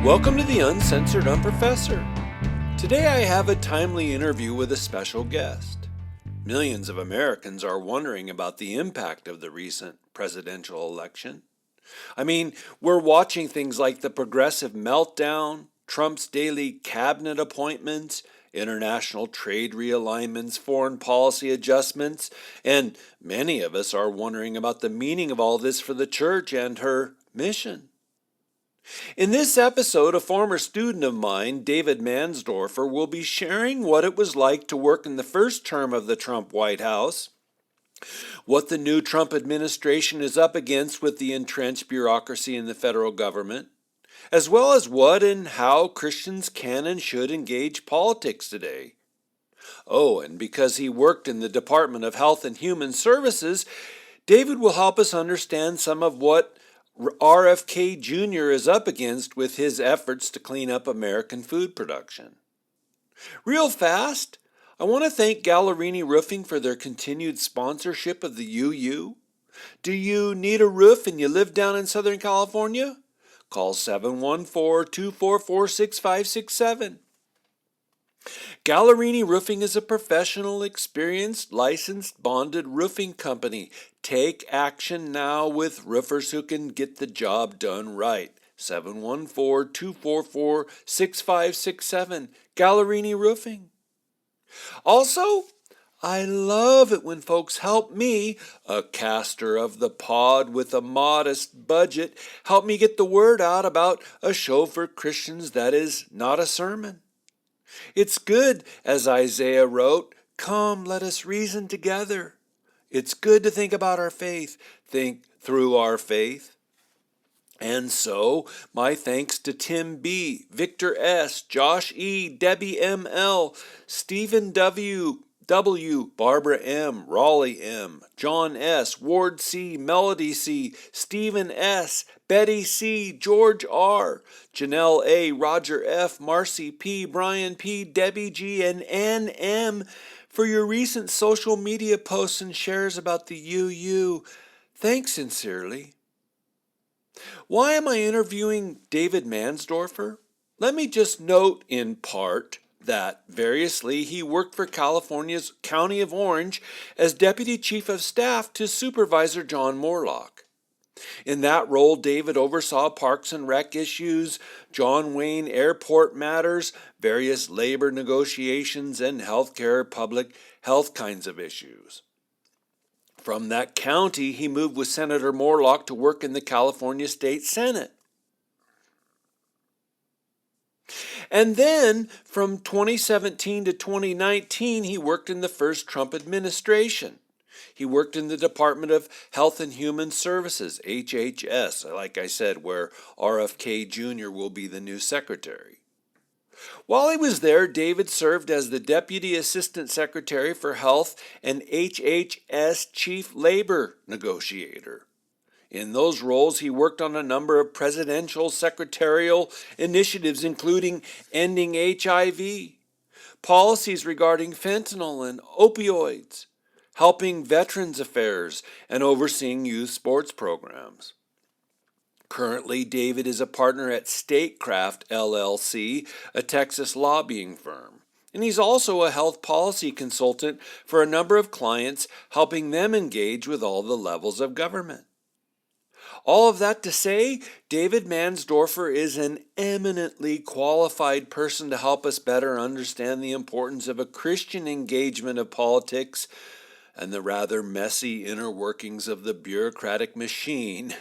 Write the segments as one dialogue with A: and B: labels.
A: Welcome to the Uncensored Unprofessor. Today I have a timely interview with a special guest. Millions of Americans are wondering about the impact of the recent presidential election. We're watching things like the progressive meltdown, Trump's daily cabinet appointments, international trade realignments, foreign policy adjustments, and many of us are wondering about the meaning of all this for the church and her mission. In this episode, a former student of mine, David Mansdoerfer, will be sharing what it was like to work in the first term of the Trump White House, what the new Trump administration is up against with the entrenched bureaucracy in the federal government, as well as what and how Christians can and should engage politics today. Oh, and because he worked in the Department of Health and Human Services, David will help us understand some of what RFK Jr is up against with his efforts to clean up American food production. Real fast, I want to thank Gallerini Roofing for their continued sponsorship of the UU. Do you need a roof and you live down in Southern California? Call 714-244-6567. Gallerini Roofing is a professional, experienced, licensed, bonded roofing company. Take action now with roofers who can get the job done right. 714-244-6567. Gallerini Roofing. Also, I love it when folks help me, a caster of the pod with a modest budget, help me get the word out about a show for Christians that is not a sermon. It's good, as Isaiah wrote, "Come, let us reason together." It's good to think about our faith, think through our faith. And so, my thanks to Tim B., Victor S., Josh E., Debbie M.L., Stephen W., Barbara M., Raleigh M., John S., Ward C., Melody C., Stephen S., Betty C., George R., Janelle A., Roger F., Marcy P., Brian P., Debbie G., and Ann M., for your recent social media posts and shares about the UU. Thanks sincerely. Why am I interviewing David Mansdoerfer? Let me just note in part that, variously, he worked for California's County of Orange as Deputy Chief of Staff to Supervisor John Moorlach. In that role, David oversaw Parks and Rec issues, John Wayne Airport matters, various labor negotiations, and healthcare, public health kinds of issues. From that county, he moved with Senator Moorlach to work in the California State Senate. And then, from 2017 to 2019, he worked in the first Trump administration. He worked in the Department of Health and Human Services, HHS, like I said, where RFK Jr will be the new secretary. While he was there, David served as the Deputy Assistant Secretary for Health and HHS Chief Labor Negotiator. In those roles, he worked on a number of presidential secretarial initiatives, including ending HIV, policies regarding fentanyl and opioids, helping Veterans Affairs, and overseeing youth sports programs. Currently, David is a partner at Statecraft LLC, a Texas lobbying firm. And he's also a health policy consultant for a number of clients, helping them engage with all the levels of government. All of that to say, David Mansdoerfer is an eminently qualified person to help us better understand the importance of a Christian engagement of politics and the rather messy inner workings of the bureaucratic machine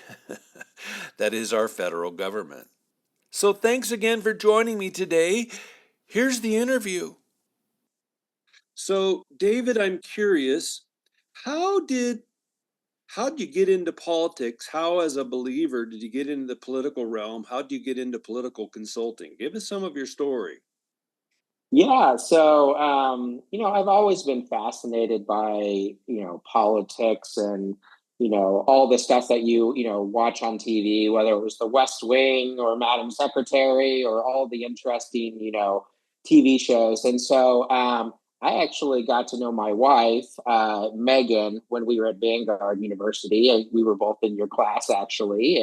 A: that is our federal government. So thanks again for joining me today. Here's the interview. So, David, I'm curious, how did you get into politics? How, as a believer, did you get into the political realm? How did you get into political consulting? Give us some of your story.
B: I've always been fascinated by, politics and, all the stuff that you watch on TV, whether it was The West Wing or Madam Secretary or all the interesting, TV shows. I actually got to know my wife, Megan, when we were at Vanguard University, and we were both in your class, actually.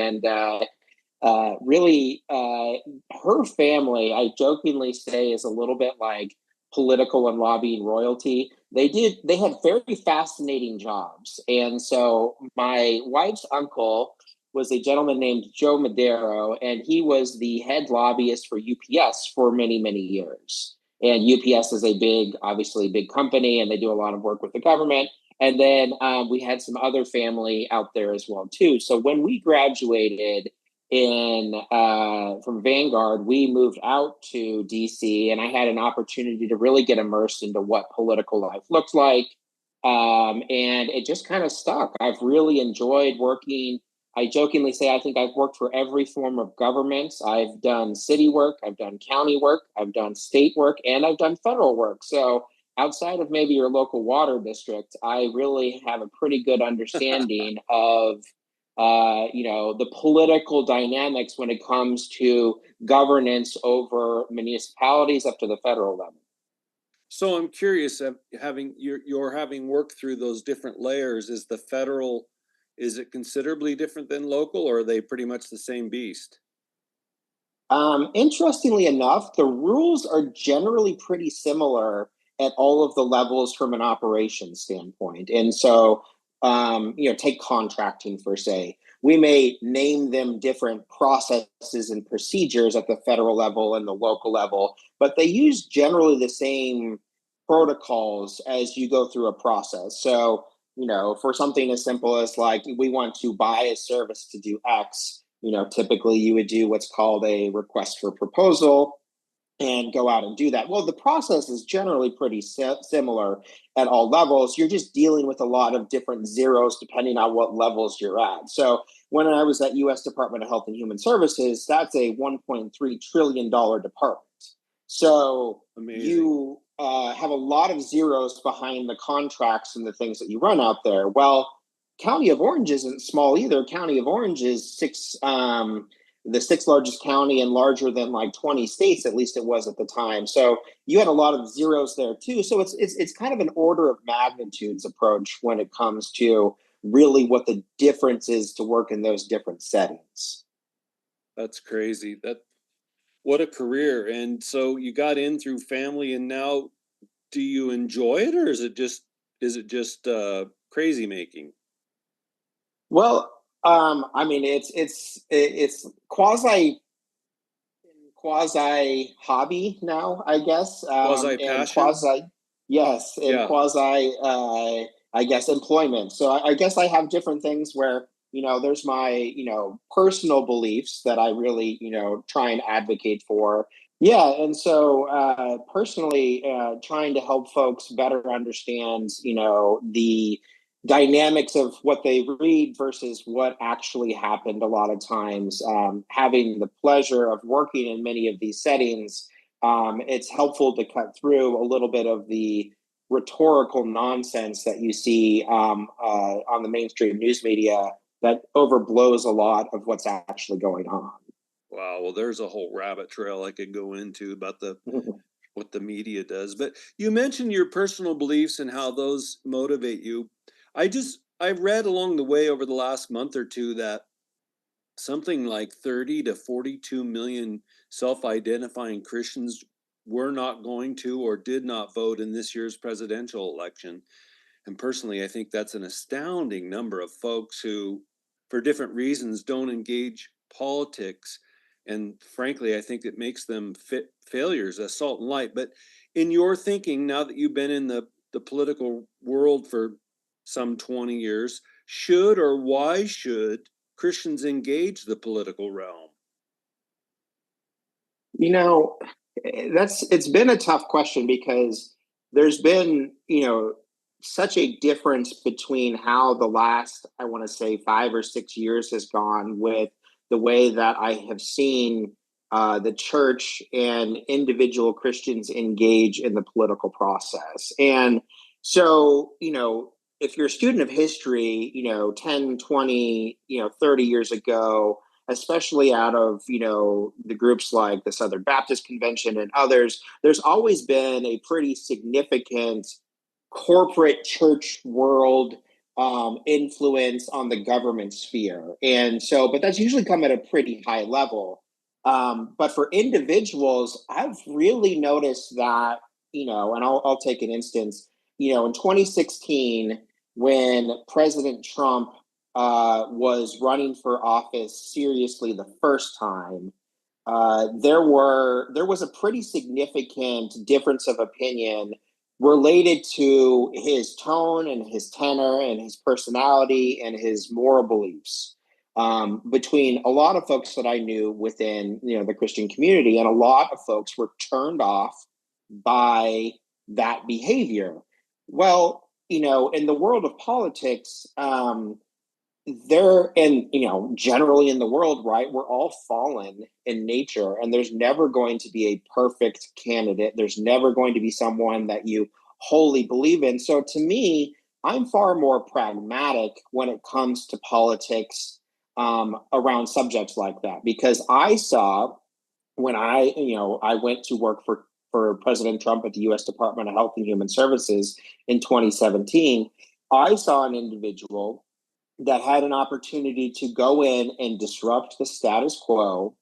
B: really, her family, I jokingly say, is a little bit like political and lobbying royalty. They had very fascinating jobs. And so my wife's uncle was a gentleman named Joe Madero, and he was the head lobbyist for UPS for many, many years. And UPS is a big, obviously big company, and they do a lot of work with the government. And then we had some other family out there as well too. So when we graduated in from Vanguard, we moved out to DC, and I had an opportunity to really get immersed into what political life looked like. And it just kind of stuck. I've really enjoyed working. I jokingly say I think I've worked for every form of government. I've done city work, I've done county work, I've done state work, and I've done federal work. So outside of maybe your local water district, I really have a pretty good understanding of the political dynamics when it comes to governance over municipalities up to the federal level.
A: So I'm curious, you're having worked through those different layers. Is it considerably different than local, or are they pretty much the same beast?
B: Interestingly enough, the rules are generally pretty similar at all of the levels from an operations standpoint. And so, take contracting for say. We may name them different processes and procedures at the federal level and the local level, but they use generally the same protocols as you go through a process. So, for something as simple as like we want to buy a service to do X, typically you would do what's called a request for proposal and go out and do that. Well, the process is generally pretty similar at all levels. You're just dealing with a lot of different zeros depending on what levels you're at. So when I was at U.S. Department of Health and Human Services, that's a $1.3 trillion department. So
A: Amazing.
B: You have a lot of zeros behind the contracts and the things that you run out there. Well, County of Orange isn't small either. County of Orange is the sixth largest county and larger than like 20 states, at least it was at the time. So you had a lot of zeros there too. So it's kind of an order of magnitudes approach when it comes to really what the difference is to work in those different settings.
A: That's crazy. What a career. And so you got in through family, and now do you enjoy it, or is it just crazy making?
B: Well, it's quasi hobby now, I guess,
A: Quasi
B: and
A: passion? Yeah.
B: quasi I guess employment. So I guess I have different things where there's my personal beliefs that I really try and advocate for. Yeah, and so personally, trying to help folks better understand the dynamics of what they read versus what actually happened a lot of times. Having the pleasure of working in many of these settings, it's helpful to cut through a little bit of the rhetorical nonsense that you see on the mainstream news media that overblows a lot of what's actually going on.
A: Wow. Well, there's a whole rabbit trail I could go into about what the media does. But you mentioned your personal beliefs and how those motivate you. I read along the way over the last month or two that something like 30 to 42 million self-identifying Christians were not going to or did not vote in this year's presidential election. And personally, I think that's an astounding number of folks who, for different reasons, don't engage politics. And frankly, I think it makes them failures, as salt and light. But in your thinking, now that you've been in the political world for some 20 years, should or why should Christians engage the political realm?
B: It's been a tough question because there's been, such a difference between how the last, I want to say 5 or 6 years has gone with the way that I have seen the church and individual Christians engage in the political process. And so, if you're a student of history, 10, 20, 30 years ago, especially out of, the groups like the Southern Baptist Convention and others, there's always been a pretty significant corporate church world influence on the government sphere. And so, but that's usually come at a pretty high level. But for individuals, I've really noticed that, and I'll take an instance, in 2016, when President Trump was running for office seriously the first time, there was a pretty significant difference of opinion related to his tone and his tenor and his personality and his moral beliefs, between a lot of folks that I knew within the Christian community, and a lot of folks were turned off by that behavior. Well, in the world of politics, and generally in the world, right, we're all fallen in nature, and there's never going to be a perfect candidate. There's never going to be someone that you wholly believe in. So to me, I'm far more pragmatic when it comes to politics, around subjects like that, because I saw, when I went to work for President Trump at the US Department of Health and Human Services in 2017, I saw an individual that had an opportunity to go in and disrupt the status quo,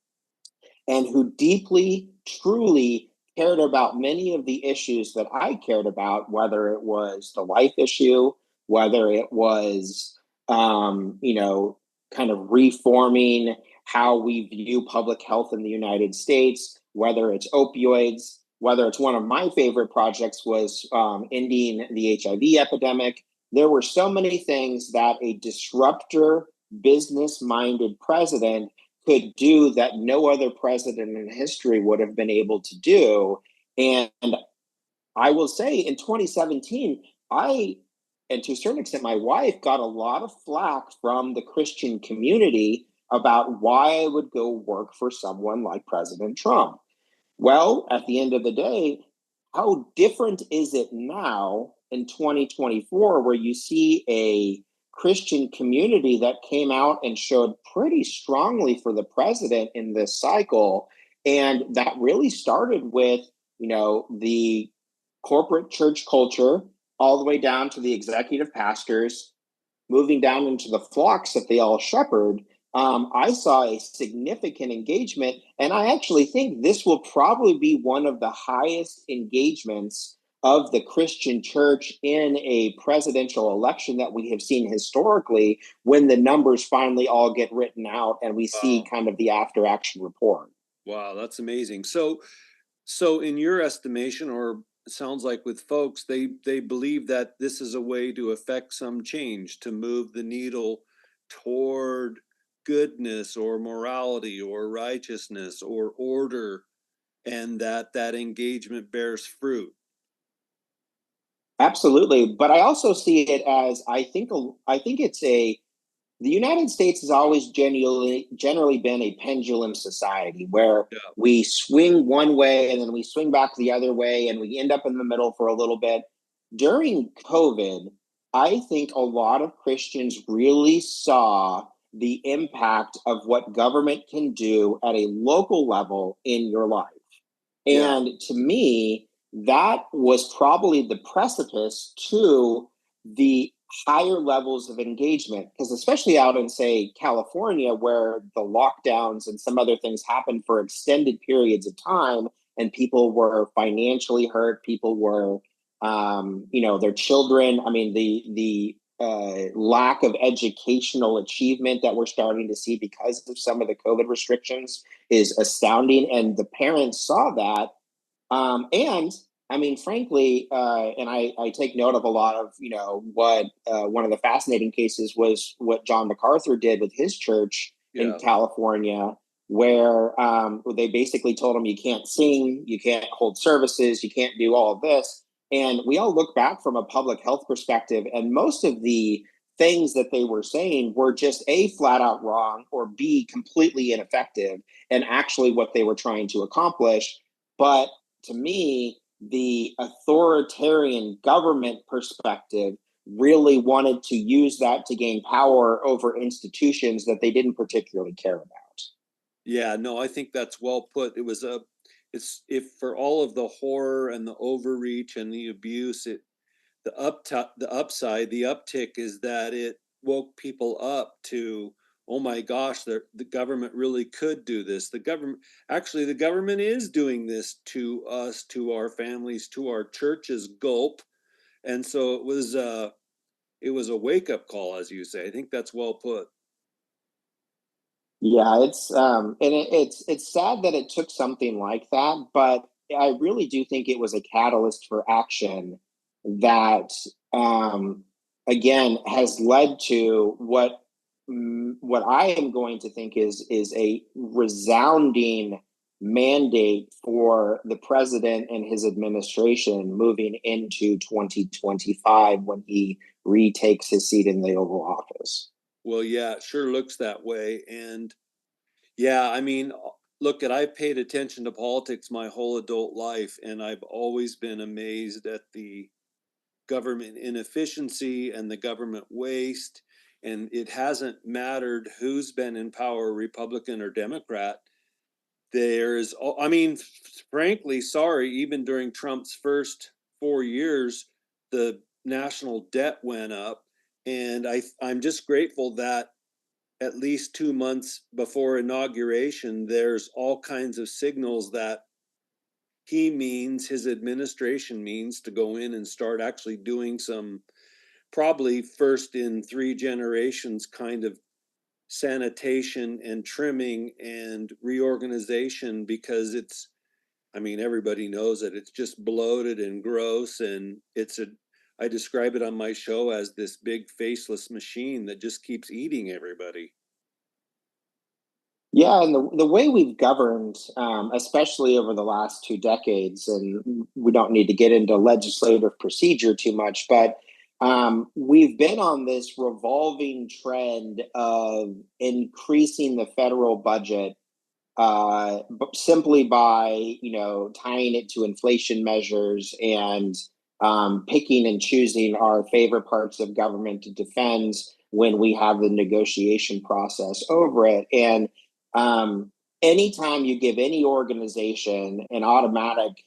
B: and who deeply, truly cared about many of the issues that I cared about, whether it was the life issue, whether it was, kind of reforming how we view public health in the United States, whether it's opioids, whether it's one of my favorite projects was ending the HIV epidemic. There were so many things that a disruptor, business-minded president could do that no other president in history would have been able to do. And I will say in 2017, and to a certain extent, my wife got a lot of flack from the Christian community about why I would go work for someone like President Trump. Well, at the end of the day, how different is it now in 2024, where you see a Christian community that came out and showed pretty strongly for the president in this cycle? And that really started with, the corporate church culture, all the way down to the executive pastors, moving down into the flocks that they all shepherd. I saw a significant engagement, and I actually think this will probably be one of the highest engagements of the Christian church in a presidential election that we have seen historically, when the numbers finally all get written out and we see kind of the after action report.
A: Wow, that's amazing. So in your estimation, or it sounds like with folks, they believe that this is a way to affect some change, to move the needle toward goodness or morality or righteousness or order, and that engagement bears fruit.
B: Absolutely, but I also see it as, I think it's the United States has always generally been a pendulum society, where
A: Yeah.
B: we swing one way and then we swing back the other way, and we end up in the middle for a little bit. During COVID, I think a lot of Christians really saw the impact of what government can do at a local level in your life.
A: Yeah.
B: And to me, that was probably the precipice to the higher levels of engagement, because especially out in, say, California, where the lockdowns and some other things happened for extended periods of time, and people were financially hurt, people were, their children, I mean, the lack of educational achievement that we're starting to see because of some of the COVID restrictions is astounding, and the parents saw that. And I mean, frankly, and I take note of a lot of, what one of the fascinating cases was what John MacArthur did with his church in California, where they basically told him, you can't sing, you can't hold services, you can't do all of this. And we all look back from a public health perspective, and most of the things that they were saying were just A, flat out wrong, or B, completely ineffective, and actually what they were trying to accomplish. But to me, the authoritarian government perspective really wanted to use that to gain power over institutions that they didn't particularly care about.
A: Yeah, no, I think that's well put. It's, if for all of the horror and the overreach and the abuse, the upside, the uptick is that it woke people up to, oh my gosh, the government really could do this. The government is doing this to us, to our families, to our churches. Gulp. And so it was a wake up call, as you say. I think that's well put.
B: Yeah, it's sad that it took something like that, but I really do think it was a catalyst for action that um, again has led to what I am going to think is a resounding mandate for the president and his administration moving into 2025 when he retakes his seat in the Oval Office.
A: Well, yeah, it sure looks that way. And yeah, I mean, look, I've paid attention to politics my whole adult life, and I've always been amazed at the government inefficiency and the government waste. And it hasn't mattered who's been in power, Republican or Democrat. There's, I mean, frankly, sorry, even during Trump's first 4 years, the national debt went up. And I'm just grateful that at least 2 months before inauguration, there's all kinds of signals that his administration means to go in and start actually doing some, probably first in 3 generations kind of sanitation and trimming and reorganization, because I mean, everybody knows that it's just bloated and gross. And I describe it on my show as this big faceless machine that just keeps eating everybody.
B: Yeah, and the way we've governed, especially over the last 2 decades, and we don't need to get into legislative procedure too much, but we've been on this revolving trend of increasing the federal budget simply by tying it to inflation measures and picking and choosing our favorite parts of government to defend when we have the negotiation process over it. And um, anytime you give any organization an automatic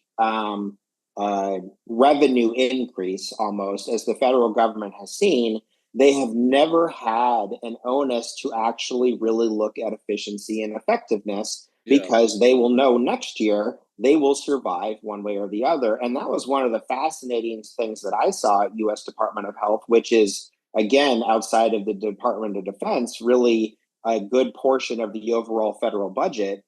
B: revenue increase, almost as the federal government has seen, they have never had an onus to actually really look at efficiency and effectiveness,
A: Yeah.
B: because they will know next year they will survive one way or the other. And that was one of the fascinating things that I saw at US Department of Health, which is, again, outside of the Department of Defense, really a good portion of the overall federal budget,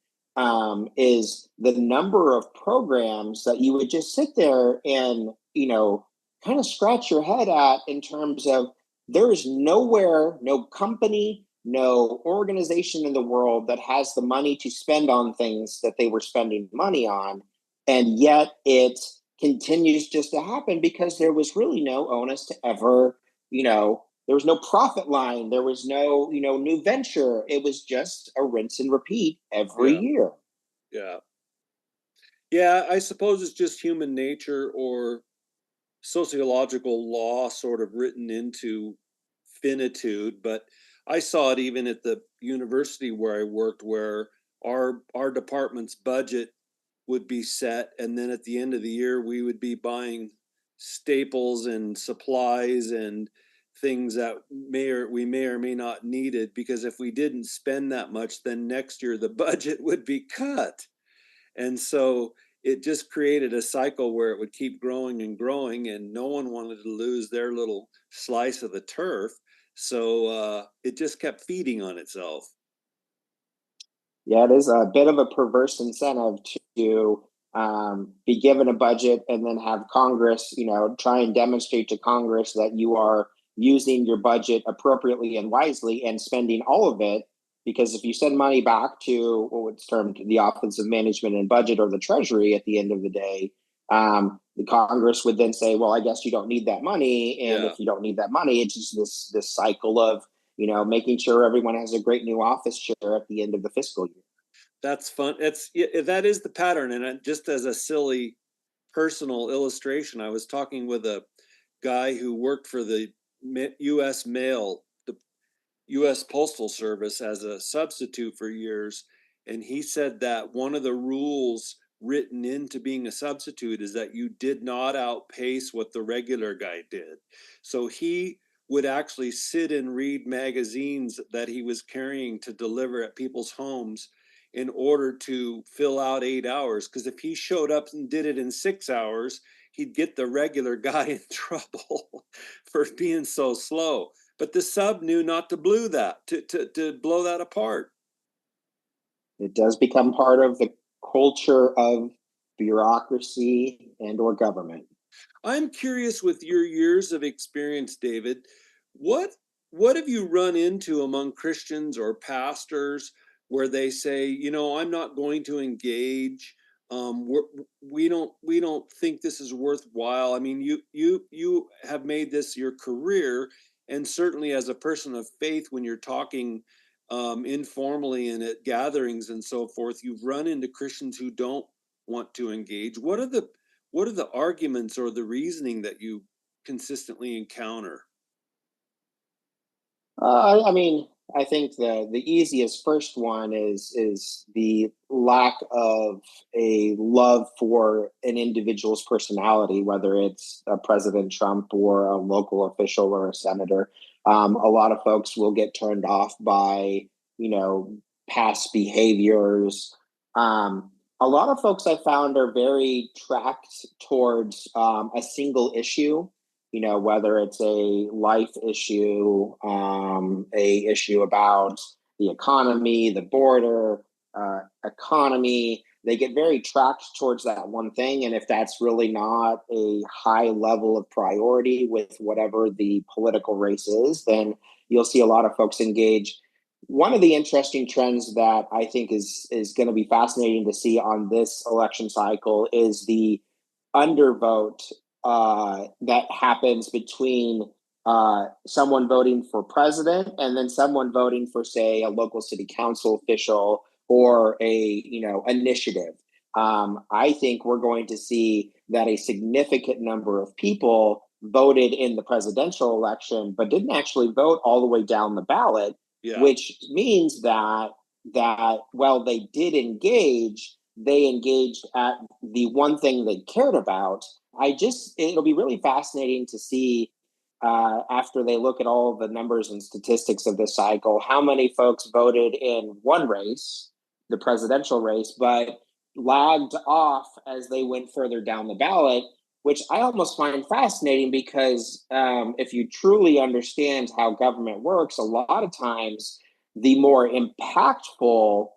B: is the number of programs that you would just sit there and, kind of scratch your head at, in terms of there is nowhere, no company, no organization in the world that has the money to spend on things that they were spending money on. And yet it continues just to happen because there was really no onus to ever, there was no profit line. There was no, new venture. It was just a rinse and repeat every
A: Yeah.
B: year.
A: Yeah. Yeah, I suppose it's just human nature or sociological law sort of written into finitude. But I saw it even at the university where I worked, where our department's budget would be set, and then at the end of the year we would be buying staples and supplies and things that we may or may not needed, because if we didn't spend that much, then next year the budget would be cut. And so it just created a cycle where it would keep growing and growing, and no one wanted to lose their little slice of the turf. So it just kept feeding on itself.
B: Yeah, it is a bit of a perverse incentive to be given a budget and then have Congress, try and demonstrate to Congress that you are using your budget appropriately and wisely and spending all of it. Because if you send money back to what's termed the Office of Management and Budget, or the Treasury, at the end of the day, the Congress would then say, "Well, I guess you don't need that money." And
A: Yeah,
B: if you don't need that money, it's just this cycle of making sure everyone has a great new office chair at the end of the fiscal year.
A: that's fun. That is the pattern. And just as a silly personal illustration, I was talking with a guy who worked for the U.S. Mail, the U.S. Postal Service, as a substitute for years, and he said that one of the rules written into being a substitute is that you did not outpace what the regular guy did. So he would actually sit and read magazines that he was carrying to deliver at people's homes in order to fill out 8 hours. Because if he showed up and did it in 6 hours, he'd get the regular guy in trouble for being so slow. But the sub knew not to blow that apart.
B: It does become part of the culture of bureaucracy and or government.
A: I'm curious, with your years of experience, David, what what have you run into among Christians or pastors where they say, I'm not going to engage. We don't think this is worthwhile. I mean, you have made this your career, and certainly as a person of faith, when you're talking informally and at gatherings and so forth, you've run into Christians who don't want to engage. What are the arguments or the reasoning that you consistently encounter?
B: I mean, I think the easiest first one is the lack of a love for an individual's personality, whether it's President Trump or a local official or a senator. A lot of folks will get turned off by you know past behaviors. A lot of folks I found are very tracked towards a single issue, whether it's a life issue, a issue about the economy, the border, economy. They get very tracked towards that one thing. And if that's really not a high level of priority with whatever the political race is, then you'll see a lot of folks engage. One of the interesting trends that I think is going to be fascinating to see on this election cycle is the undervote that happens between someone voting for president and then someone voting for, say, a local city council official or a initiative. I think we're going to see that a significant number of people voted in the presidential election, but didn't actually vote all the way down the ballot,
A: Yeah.
B: which means that while they did engage, they engaged at the one thing they cared about. It'll be really fascinating to see after they look at all the numbers and statistics of this cycle, how many folks voted in one race, the presidential race, but lagged off as they went further down the ballot, which I almost find fascinating because if you truly understand how government works, a lot of times the more impactful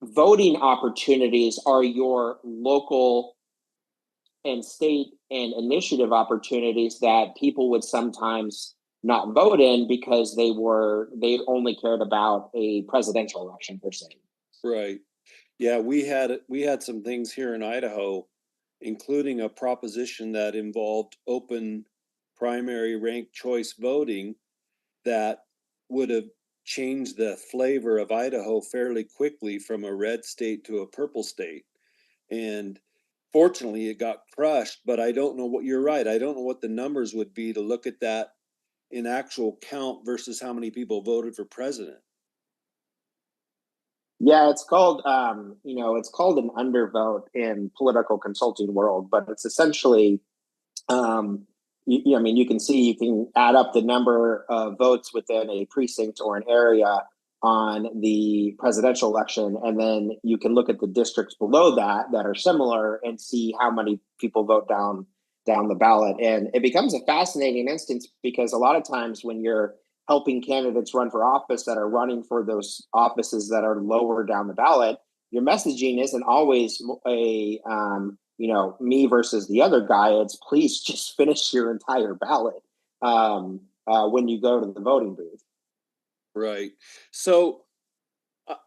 B: voting opportunities are your local and state and initiative opportunities that people would sometimes not vote in because they only cared about a presidential election per se.
A: Right. Yeah, we had some things here in Idaho, including a proposition that involved open primary ranked choice voting that would have changed the flavor of Idaho fairly quickly from a red state to a purple state. And fortunately, it got crushed, but I don't know what you're right. I don't know what the numbers would be to look at that in actual count versus how many people voted for president.
B: Yeah, it's called an undervote in political consulting world, but it's essentially I mean, you can add up the number of votes within a precinct or an area on the presidential election, and then you can look at the districts below that are similar and see how many people vote down the ballot. And it becomes a fascinating instance because a lot of times when you're helping candidates run for office that are running for those offices that are lower down the ballot, your messaging isn't always a me versus the other guy. It's please just finish your entire ballot when you go to the voting booth.
A: Right. So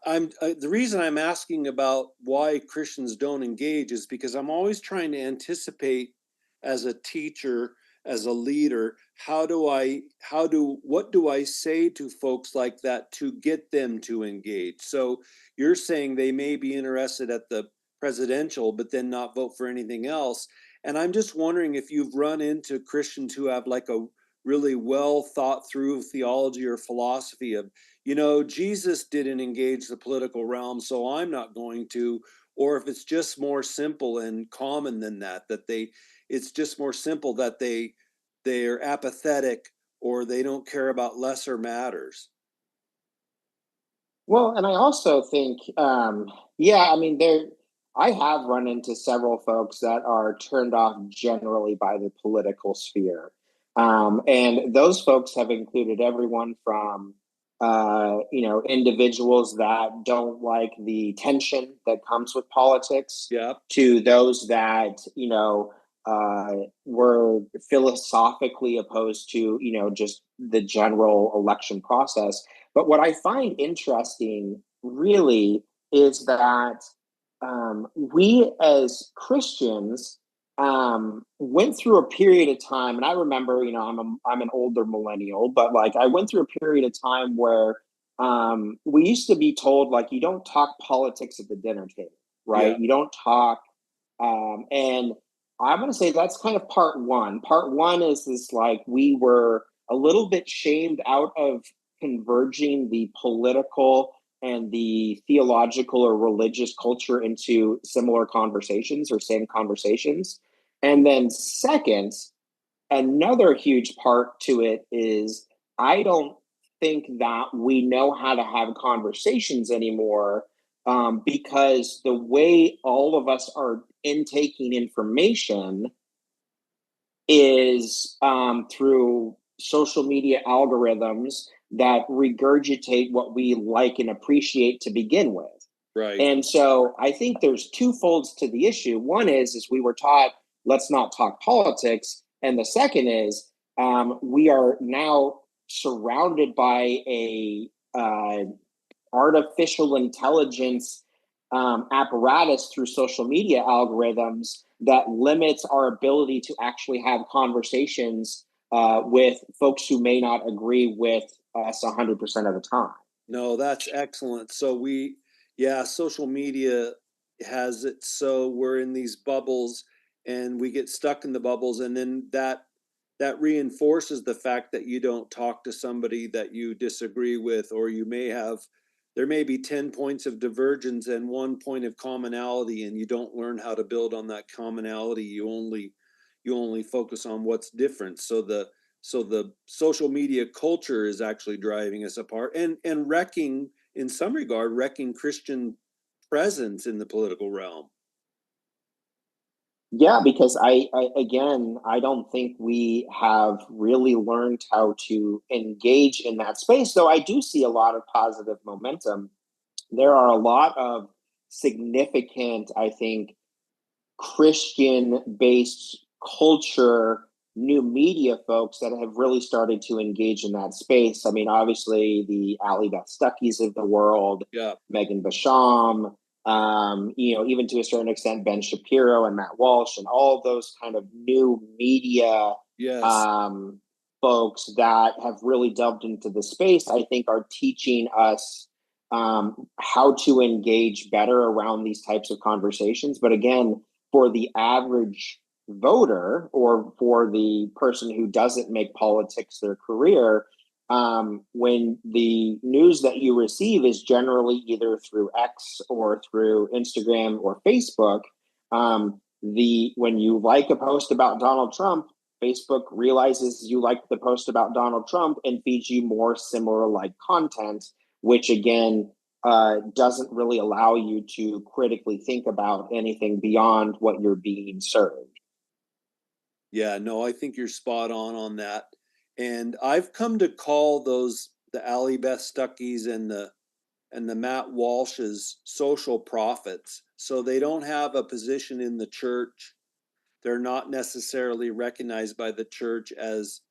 A: the reason I'm asking about why Christians don't engage is because I'm always trying to anticipate, as a teacher, as a leader, what do I say to folks like that to get them to engage? So you're saying they may be interested at the presidential, but then not vote for anything else. And I'm just wondering if you've run into Christians who have like a really well thought through theology or philosophy of, Jesus didn't engage the political realm, so I'm not going to. or if it's just more simple and common than that, it's just more simple that they're apathetic or they don't care about lesser matters.
B: Well, and I also think, yeah, I mean, I have run into several folks that are turned off generally by the political sphere. And those folks have included everyone from, individuals that don't like the tension that comes with politics,
A: Yeah.
B: to those that, were philosophically opposed to, just the general election process. But what I find interesting really is that we as Christians went through a period of time, and I remember, I'm an older millennial, but like I went through a period of time where we used to be told like you don't talk politics at the dinner table, right?
A: Yeah.
B: You don't talk, and I'm going to say that's kind of part one. Part one is this like we were a little bit shamed out of converging the political and the theological or religious culture into similar conversations or same conversations. And then, second, another huge part to it is I don't think that we know how to have conversations anymore, because the way all of us are intaking information is through social media algorithms that regurgitate what we like and appreciate to begin with.
A: Right.
B: And so I think there's two folds to the issue. One is we were taught, let's not talk politics. And the second is we are now surrounded by a artificial intelligence apparatus through social media algorithms that limits our ability to actually have conversations with folks who may not agree with us 100% of the time.
A: No, that's excellent. So social media has it so we're in these bubbles and we get stuck in the bubbles, and then that reinforces the fact that you don't talk to somebody that you disagree with, or there may be 10 points of divergence and 1 point of commonality, and you don't learn how to build on that commonality. You only focus on what's different. So the social media culture is actually driving us apart and wrecking, in some regard, wrecking Christian presence in the political realm.
B: Yeah, because I don't think we have really learned how to engage in that space, though I do see a lot of positive momentum. There are a lot of significant, I think, Christian based culture, new media folks that have really started to engage in that space. I mean, obviously, the Ali Beth Stuckeys of the world,
A: Yeah.
B: Megan Basham, even to a certain extent, Ben Shapiro and Matt Walsh, and all of those kind of new media
A: Yes.
B: Folks that have really delved into the space, I think, are teaching us how to engage better around these types of conversations. But again, for the average voter or for the person who doesn't make politics their career, when the news that you receive is generally either through X or through Instagram or Facebook, when you like a post about Donald Trump, Facebook realizes you like the post about Donald Trump and feeds you more similar like content, which again doesn't really allow you to critically think about anything beyond what you're being served.
A: Yeah, no, I think you're spot on that. And I've come to call the Ali Beth Stuckeys and the Matt Walsh's social prophets. So they don't have a position in the church. They're not necessarily recognized by the church as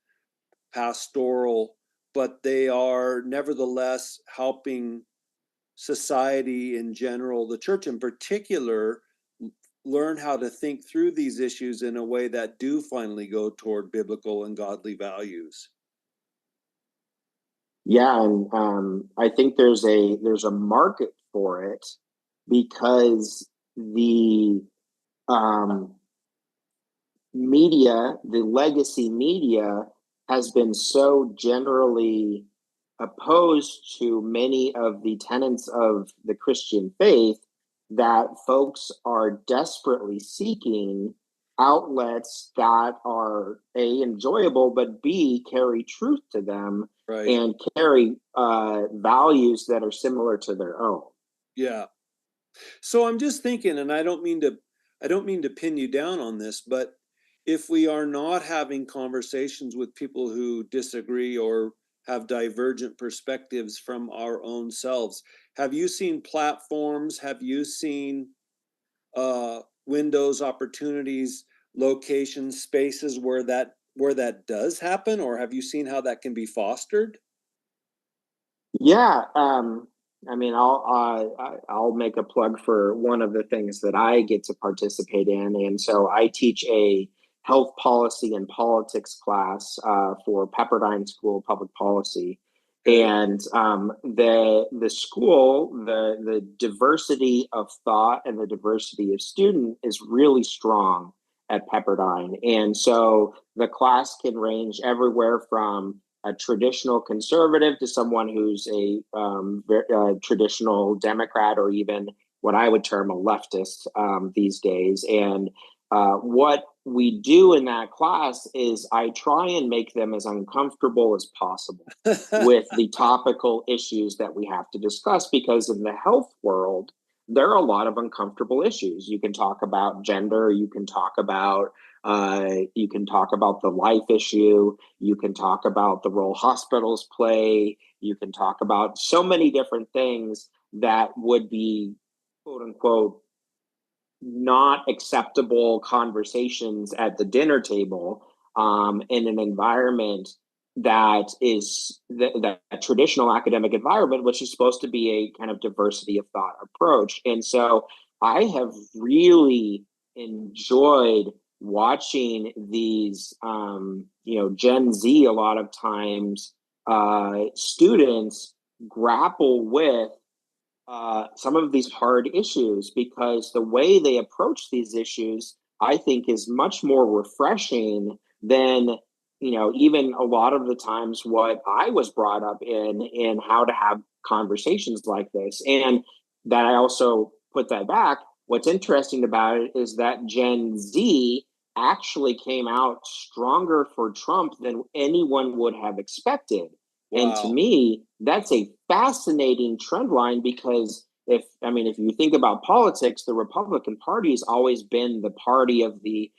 A: pastoral, but they are nevertheless helping society in general, the church in particular, learn how to think through these issues in a way that do finally go toward biblical and godly values.
B: Yeah, and I think there's a market for it because the media, the legacy media, has been so generally opposed to many of the tenets of the Christian faith that folks are desperately seeking outlets that are A, enjoyable, but B, carry truth to them
A: Right.
B: and carry values that are similar to their own.
A: Yeah. So I'm just thinking, and I don't mean to pin you down on this, but if we are not having conversations with people who disagree or have divergent perspectives from our own selves, have you seen platforms? Have you seen windows, opportunities, locations, spaces where that does happen, or have you seen how that can be fostered?
B: Yeah, I mean, I'll make a plug for one of the things that I get to participate in, and so I teach a health policy and politics class for Pepperdine School of Public Policy,
A: Okay.
B: and the school, the diversity of thought and the diversity of student is really strong at Pepperdine, and so the class can range everywhere from a traditional conservative to someone who's a traditional Democrat or even what I would term a leftist these days. And what we do in that class is I try and make them as uncomfortable as possible with the topical issues that we have to discuss because in the health world, there are a lot of uncomfortable issues. You can talk about gender, you can talk about the life issue, you can talk about the role hospitals play, you can talk about so many different things that would be quote unquote not acceptable conversations at the dinner table in an environment that is that traditional academic environment, which is supposed to be a kind of diversity of thought approach. And so I have really enjoyed watching these, Gen Z a lot of times, students grapple with some of these hard issues because the way they approach these issues, I think, is much more refreshing than even a lot of the times what I was brought up in how to have conversations like this. And that I also put that back. What's interesting about it is that Gen Z actually came out stronger for Trump than anyone would have expected. And to
A: Wow.
B: me, that's a fascinating trend line because if you think about politics, the Republican Party has always been the party of the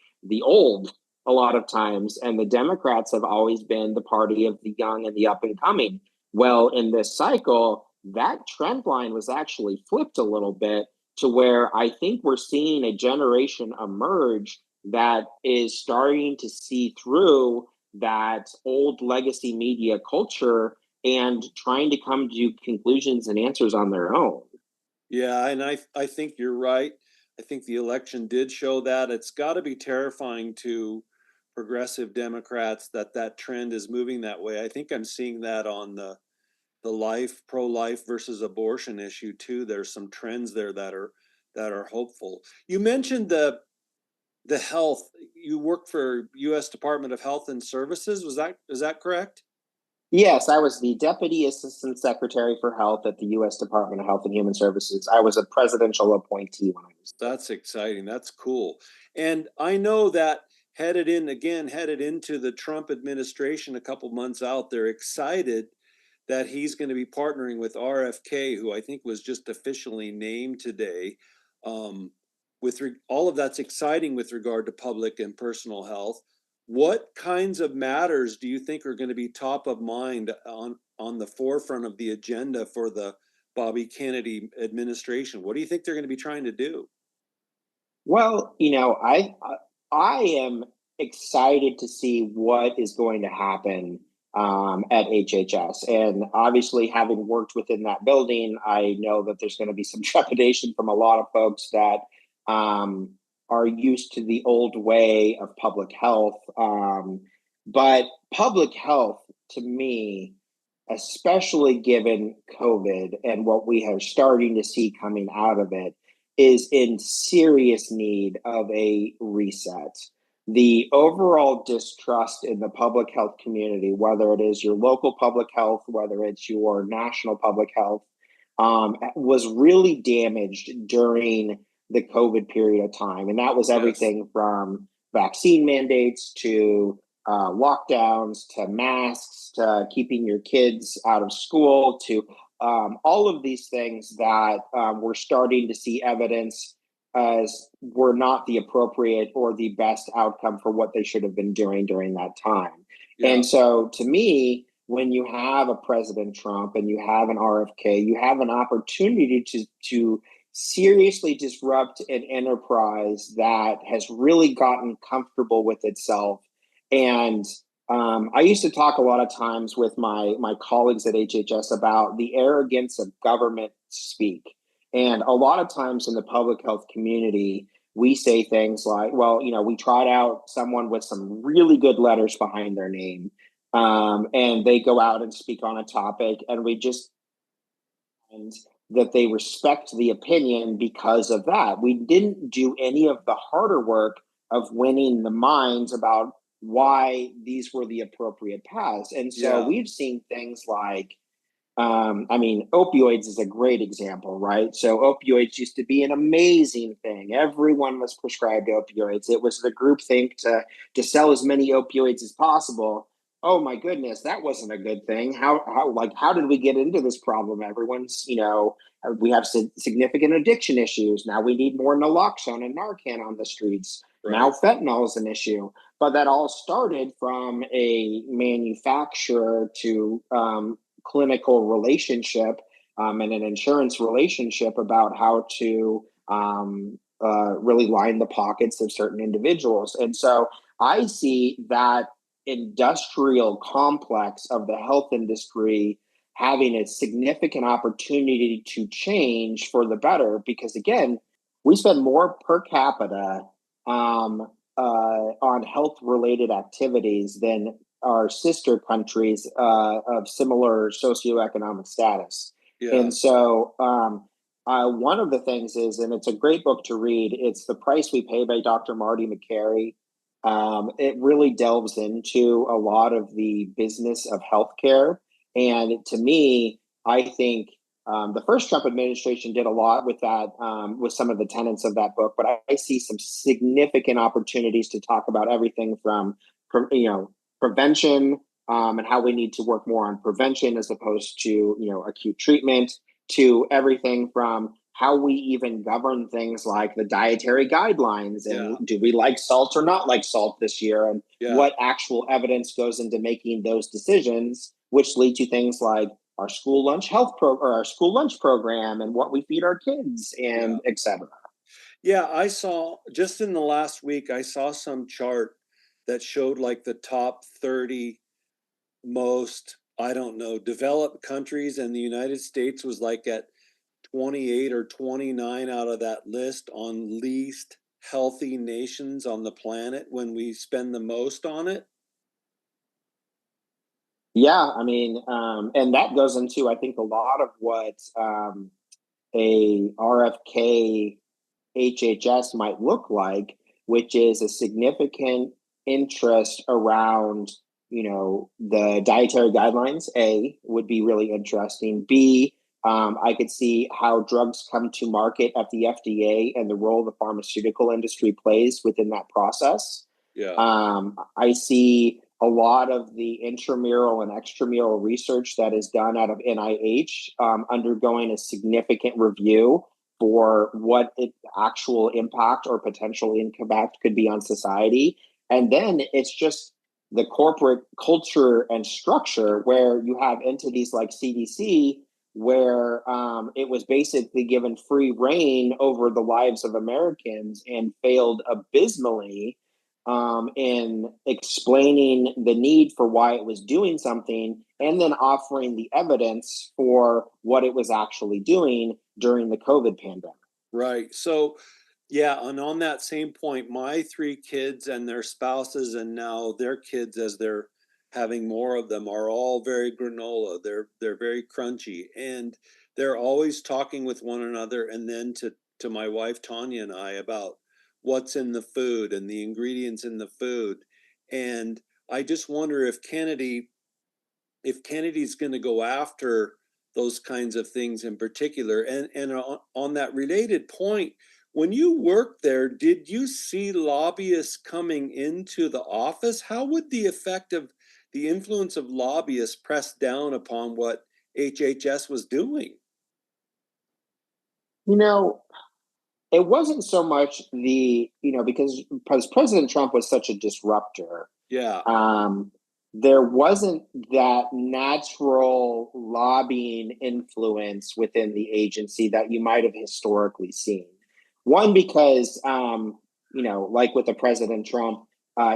B: old a lot of times, and the Democrats have always been the party of the young and the up and coming. Well, in this cycle, that trend line was actually flipped a little bit to where I think we're seeing a generation emerge that is starting to see through that old legacy media culture and trying to come to conclusions and answers on their own.
A: Yeah, and I think you're right. I think the election did show that. It's got to be terrifying to progressive Democrats that that trend is moving that way. I think I'm seeing that on the life pro-life versus abortion issue too. There's some trends there that are hopeful. You mentioned the health. You work for US Department of Health and Services. Is that correct?
B: Yes, I was the Deputy Assistant Secretary for Health at the U.S. Department of Health and Human Services. I was a presidential appointee when I was there.
A: That's exciting. That's cool. And I know that headed into the Trump administration a couple months out, they're excited that he's going to be partnering with RFK, who I think was just officially named today. Um, all of that's exciting with regard to public and personal health. What kinds of matters do you think are going to be top of mind on the forefront of the agenda for the Bobby Kennedy administration? What do you think they're going to be trying to do?
B: Well, I am excited to see what is going to happen at HHS, and obviously, having worked within that building, I know that there's going to be some trepidation from a lot of folks that um, are used to the old way of public health. But public health, to me, especially given COVID and what we are starting to see coming out of it, is in serious need of a reset. The overall distrust in the public health community, whether it is your local public health, whether it's your national public health, was really damaged during the COVID period of time. And that was
A: Yes.
B: everything from vaccine mandates to lockdowns to masks to keeping your kids out of school to all of these things that we're starting to see evidence as were not the appropriate or the best outcome for what they should have been doing during that time.
A: Yeah.
B: And so to me, when you have a President Trump and you have an RFK, you have an opportunity to seriously disrupt an enterprise that has really gotten comfortable with itself. And I used to talk a lot of times with my colleagues at HHS about the arrogance of government speak. And a lot of times in the public health community, we say things like, well, we tried out someone with some really good letters behind their name, and they go out and speak on a topic, and we just and that they respect the opinion because of that. We didn't do any of the harder work of winning the minds about why these were the appropriate paths. And so
A: Yeah.
B: we've seen things like, opioids is a great example, right? So opioids used to be an amazing thing. Everyone was prescribed opioids. It was the group think to sell as many opioids as possible. Oh my goodness, that wasn't a good thing. How did we get into this problem? Everyone's, we have significant addiction issues. Now we need more naloxone and Narcan on the streets. Now
A: Right.
B: fentanyl is an issue. But that all started from a manufacturer to clinical relationship and an insurance relationship about how to really line the pockets of certain individuals. And so I see that industrial complex of the health industry having a significant opportunity to change for the better because, again, we spend more per capita on health related activities than our sister countries of similar socioeconomic status.
A: Yeah.
B: And so, one of the things is, and it's a great book to read, it's The Price We Pay by Dr. Marty McCary. It really delves into a lot of the business of healthcare. And to me, I think the first Trump administration did a lot with that, with some of the tenets of that book, but I see some significant opportunities to talk about everything from prevention and how we need to work more on prevention as opposed to acute treatment, to everything from how we even govern things like the dietary guidelines and
A: Yeah.
B: do we like salt or not like salt this year, and
A: Yeah.
B: what actual evidence goes into making those decisions, which lead to things like our school lunch or our school lunch program and what we feed our kids
A: Yeah.
B: and etc.
A: Yeah, I saw just in the last week, I saw some chart that showed like the top 30 most, I don't know, developed countries, and the United States was like at 28 or 29 out of that list on least healthy nations on the planet when we spend the most on it.
B: Yeah, and that goes into, I think, a lot of what a RFK HHS might look like, which is a significant interest around, the dietary guidelines. A would be really interesting. B, I could see how drugs come to market at the FDA and the role the pharmaceutical industry plays within that process.
A: Yeah.
B: I see a lot of the intramural and extramural research that is done out of NIH undergoing a significant review for what actual impact or potential impact could be on society. And then it's just the corporate culture and structure where you have entities like CDC, where it was basically given free reign over the lives of Americans and failed abysmally in explaining the need for why it was doing something and then offering the evidence for what it was actually doing during the COVID pandemic.
A: Right. So, yeah, and on that same point, my three kids and their spouses, and now their kids, as they're having more of them, are all very granola. They're very crunchy, and they're always talking with one another, and then to my wife Tanya and I about what's in the food and the ingredients in the food. And I just wonder if Kennedy's going to go after those kinds of things in particular. And on that related point, when you worked there, did you see lobbyists coming into the office? How would the influence of lobbyists press down upon what HHS was doing?
B: You know, it wasn't so much because President Trump was such a disruptor.
A: Yeah.
B: Um, there wasn't that natural lobbying influence within the agency that you might have historically seen. One, because, like with the President Trump,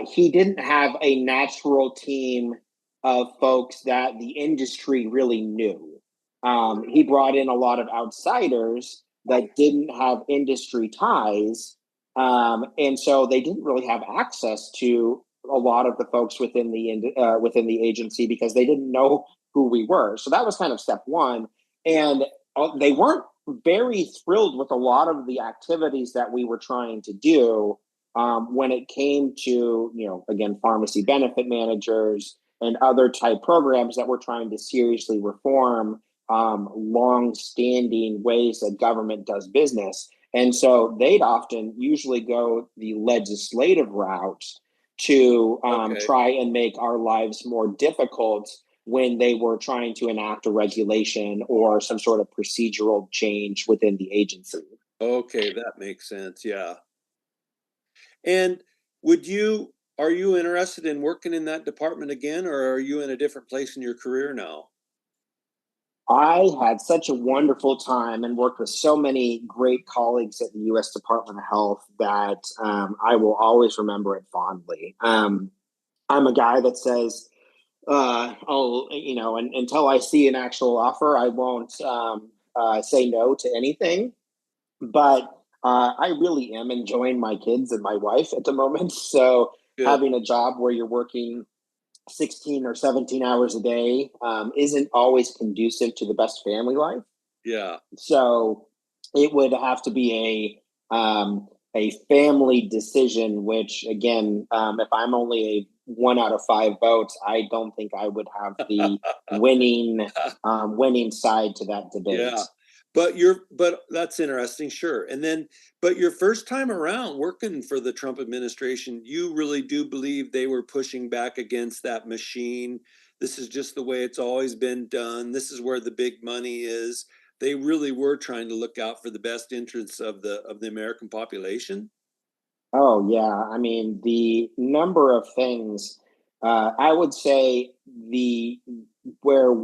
B: he didn't have a natural team of folks that the industry really knew. He brought in a lot of outsiders that didn't have industry ties. And so they didn't really have access to a lot of the folks within the agency because they didn't know who we were. So that was kind of step one, and they weren't very thrilled with a lot of the activities that we were trying to do when it came to again pharmacy benefit managers and other type programs that we're trying to seriously reform long-standing ways that government does business. And so they'd often usually go the legislative route to
A: Okay.
B: try and make our lives more difficult when they were trying to enact a regulation or some sort of procedural change within the agency.
A: Okay, that makes sense. Yeah. And are you interested in working in that department again, or are you in a different place in your career now?
B: I had such a wonderful time and worked with so many great colleagues at the U.S. Department of Health that I will always remember it fondly. I'm a guy that says, until I see an actual offer, I won't say no to anything. But I really am enjoying my kids and my wife at the moment. So
A: Good.
B: having a job where you're working 16 or 17 hours a day isn't always conducive to the best family life.
A: Yeah.
B: So it would have to be a family decision, which again, if I'm only a 1 out of 5 votes, I don't think I would have the winning side to that debate.
A: Yeah. But that's interesting, sure. But your first time around working for the Trump administration, you really do believe they were pushing back against that machine. This is just the way it's always been done. This is where the big money is. They really were trying to look out for the best interests of the American population.
B: Oh yeah, I mean the number of things. I would say the where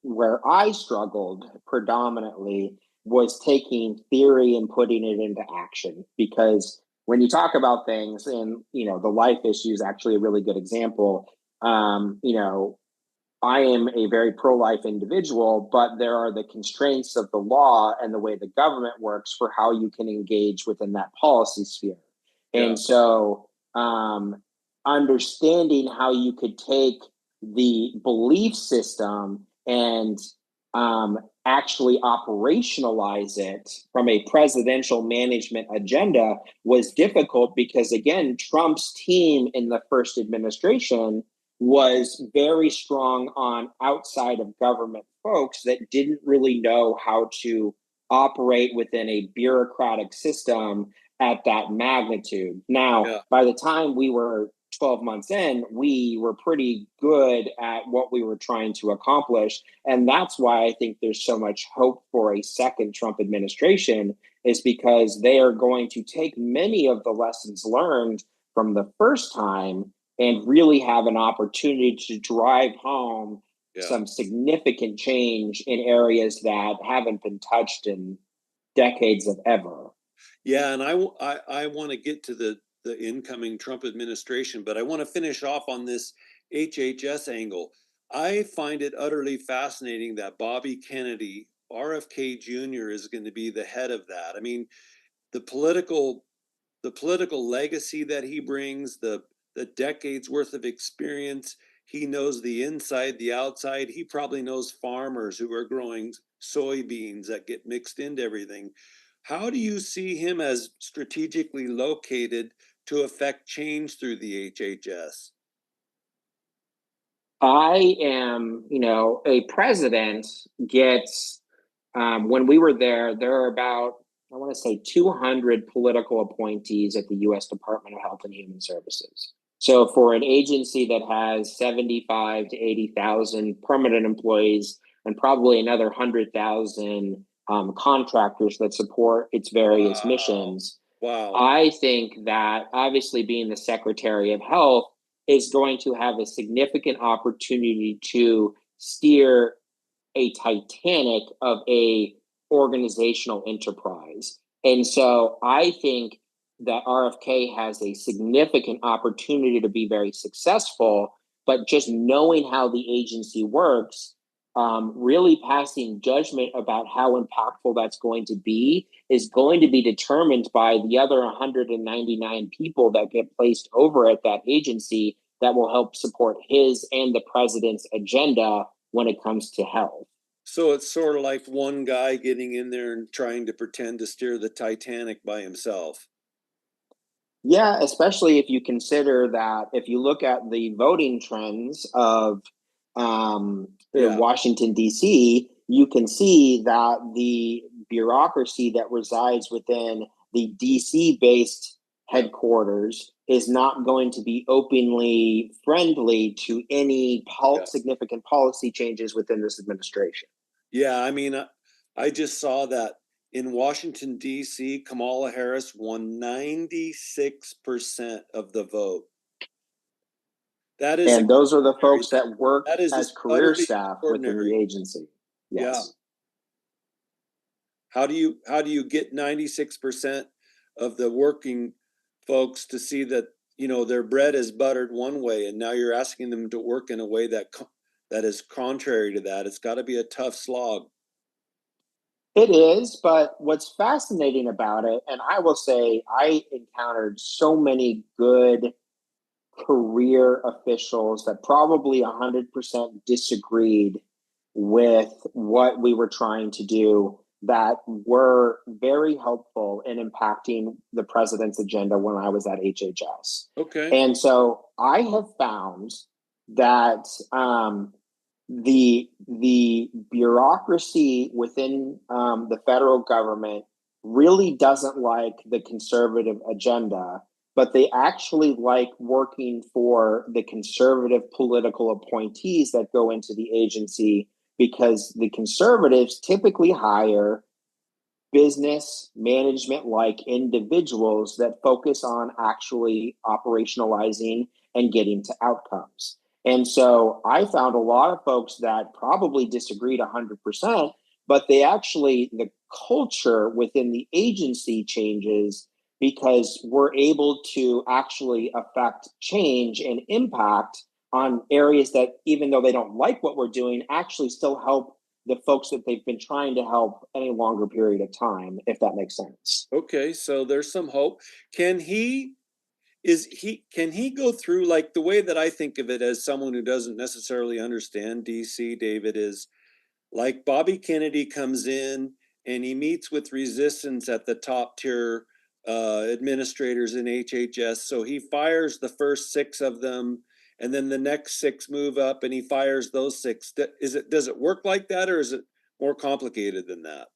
B: where I struggled predominantly was taking theory and putting it into action. Because when you talk about things, and the life issue is actually a really good example. I am a very pro-life individual, but there are the constraints of the law and the way the government works for how you can engage within that policy sphere.
A: Yeah.
B: And so, understanding how you could take the belief system and actually operationalize it from a presidential management agenda was difficult because, again, Trump's team in the first administration was very strong on outside of government folks that didn't really know how to operate within a bureaucratic system at that magnitude. Now,
A: Yeah.
B: by the time we were 12 months in, we were pretty good at what we were trying to accomplish. And that's why I think there's so much hope for a second Trump administration, is because they are going to take many of the lessons learned from the first time and really have an opportunity to drive home
A: Yeah.
B: some significant change in areas that haven't been touched in decades of ever.
A: Yeah, and I want to get to the incoming Trump administration, but I want to finish off on this HHS angle. I find it utterly fascinating that Bobby Kennedy, RFK Jr, is going to be the head of that. I mean, the political the political legacy that he brings, the decades worth of experience. He knows the inside, the outside. He probably knows farmers who are growing soybeans that get mixed into everything. How do you see him as strategically located to affect change through the HHS?
B: I am, a president gets, when we were there, there are about, I want to say 200 political appointees at the U.S. Department of Health and Human Services. So for an agency that has 75 to 80,000 permanent employees and probably another 100,000 contractors that support its various missions,
A: Wow.
B: I think that obviously being the Secretary of Health is going to have a significant opportunity to steer a Titanic of a organizational enterprise. And so I think that RFK has a significant opportunity to be very successful, but just knowing how the agency works, really passing judgment about how impactful that's going to be is going to be determined by the other 199 people that get placed over at that agency that will help support his and the president's agenda when it comes to health.
A: So it's sort of like one guy getting in there and trying to pretend to steer the Titanic by himself.
B: Yeah, especially if you consider that if you look at the voting trends of Washington, D.C., you can see that the bureaucracy that resides within the D.C. based headquarters is not going to be openly friendly to any significant policy changes within this administration.
A: Yeah, I mean, I just saw that in Washington, D.C., Kamala Harris won 96% of the vote. That is,
B: and those are the folks that work as career staff within the agency. Yes.
A: Yeah. How do you get 96% of the working folks to see that, their bread is buttered one way, and now you're asking them to work in a way that is contrary to that? It's got to be a tough slog.
B: It is, but what's fascinating about it, and I will say I encountered so many good career officials that probably 100% disagreed with what we were trying to do that were very helpful in impacting the president's agenda when I was at HHS.
A: Okay.
B: And so I have found that the bureaucracy within the federal government really doesn't like the conservative agenda, but they actually like working for the conservative political appointees that go into the agency, because the conservatives typically hire business management like individuals that focus on actually operationalizing and getting to outcomes. And so I found a lot of folks that probably disagreed 100%, but the culture within the agency changes because we're able to actually affect change and impact on areas that, even though they don't like what we're doing, actually still help the folks that they've been trying to help any longer period of time, if that makes sense.
A: Okay, so there's some hope. Can he go through, like, the way that I think of it as someone who doesn't necessarily understand DC, David, is like Bobby Kennedy comes in and he meets with resistance at the top tier administrators in HHS. So he fires the first 6 of them, and then the next 6 move up and he fires those 6. Does it work like that, or is it more complicated than that?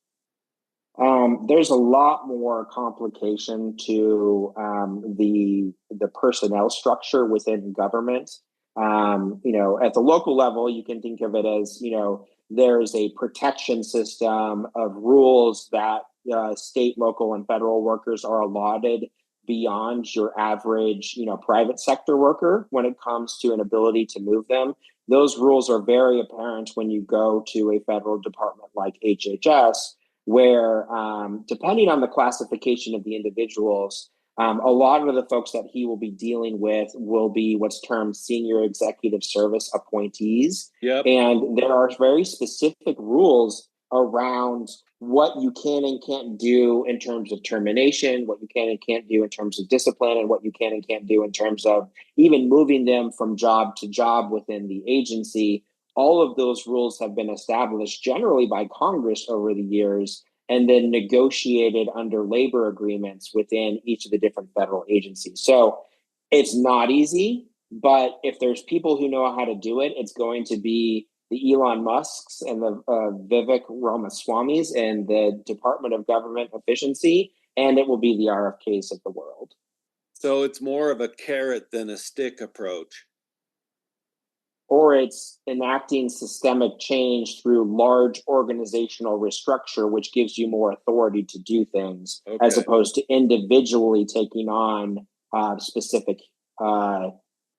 B: There's a lot more complication to the personnel structure within government. At the local level, you can think of it as, there's a protection system of rules that state, local, and federal workers are allotted beyond your average, private sector worker when it comes to an ability to move them. Those rules are very apparent when you go to a federal department like HHS, where depending on the classification of the individuals, a lot of the folks that he will be dealing with will be what's termed senior executive service appointees.
A: Yep.
B: And there are very specific rules around what you can and can't do in terms of termination, what you can and can't do in terms of discipline, and what you can and can't do in terms of even moving them from job to job within the agency. All of those rules have been established generally by Congress over the years and then negotiated under labor agreements within each of the different federal agencies. So it's not easy. But if there's people who know how to do it, it's going to be the Elon Musks and the Vivek Ramaswamis and the Department of Government Efficiency, and it will be the RFKs of the world.
A: So it's more of a carrot than a stick approach.
B: Or it's enacting systemic change through large organizational restructure, which gives you more authority to do things, as opposed to individually taking on specific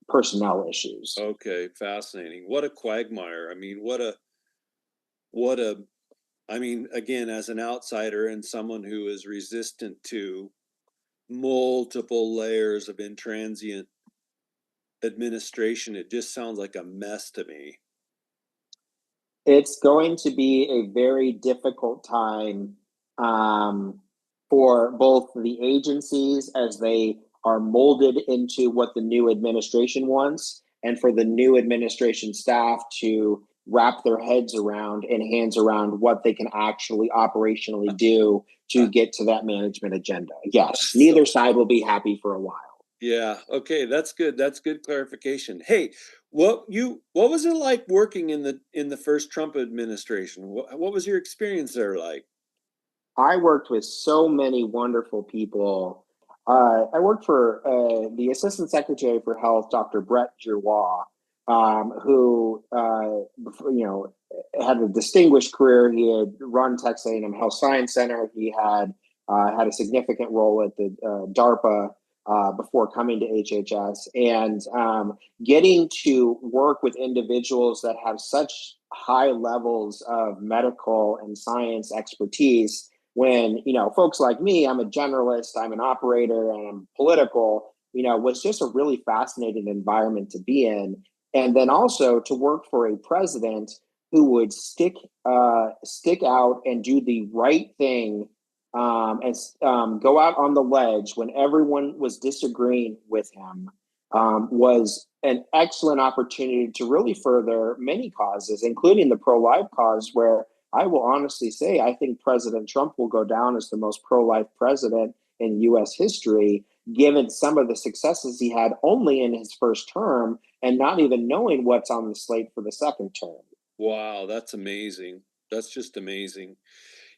B: personnel issues.
A: Okay, fascinating. What a quagmire. I mean, I mean, again, as an outsider and someone who is resistant to multiple layers of intransient administration, it just sounds like a mess to me.
B: It's going to be a very difficult time for both the agencies as they are molded into what the new administration wants, and for the new administration staff to wrap their heads around and hands around what they can actually operationally do to get to that management agenda. Yes, neither side will be happy for a while.
A: Yeah. Okay. That's good. That's good clarification. Hey, what was it like working in the first Trump administration? What was your experience there like?
B: I worked with so many wonderful people. I worked for the Assistant Secretary for Health, Dr. Brett Giroir, who had a distinguished career. He had run Texas A&M Health Science Center. He had had a significant role at the DARPA before coming to HHS, and getting to work with individuals that have such high levels of medical and science expertise. When folks like me, I'm a generalist, I'm an operator, and I'm political, was just a really fascinating environment to be in. And then also to work for a president who would stick out and do the right thing, and go out on the ledge when everyone was disagreeing with him, was an excellent opportunity to really further many causes, including the pro-life cause, where I will honestly say I think President Trump will go down as the most pro-life president in U.S. history, given some of the successes he had only in his first term and not even knowing what's on the slate for the second term.
A: Wow, that's amazing. That's just amazing.